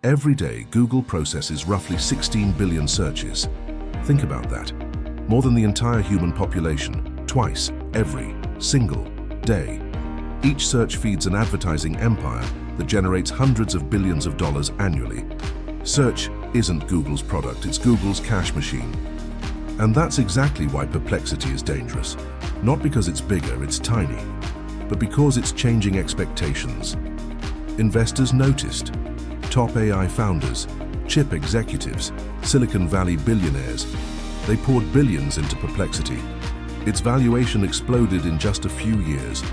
Every day, Google processes roughly 16 billion searches. Think about that. More than the entire human population, twice, every single day. Each search feeds an advertising empire that generates hundreds of billions of dollars annually. Search isn't Google's product, it's Google's cash machine. And that's exactly why Perplexity is dangerous. Not because it's bigger, it's tiny, but because it's changing expectations. Investors noticed. Top AI founders, chip executives, Silicon Valley billionaires, they poured billions into Perplexity. Its valuation exploded in just a few years.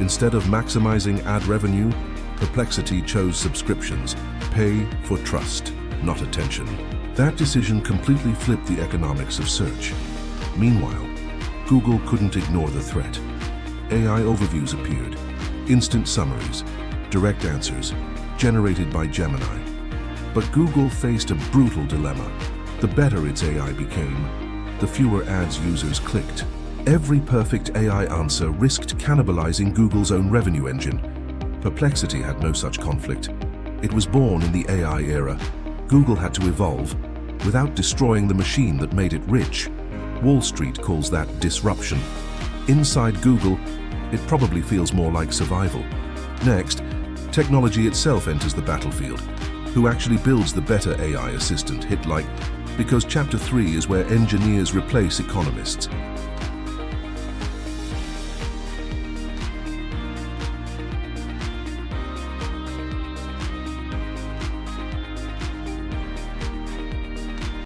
Instead of maximizing ad revenue, Perplexity chose subscriptions. Pay for trust, not attention. That decision completely flipped the economics of search. Meanwhile, Google couldn't ignore the threat. AI overviews appeared, instant summaries, direct answers, generated by Gemini. But Google faced a brutal dilemma. The better its AI became, the fewer ads users clicked. Every perfect AI answer risked cannibalizing Google's own revenue engine. Perplexity had no such conflict. It was born in the AI era. Google had to evolve without destroying the machine that made it rich. Wall Street calls that disruption. Inside Google, it probably feels more like survival. Next, technology itself enters the battlefield. Who actually builds the better AI assistant hit like? Because Chapter 3 is where engineers replace economists.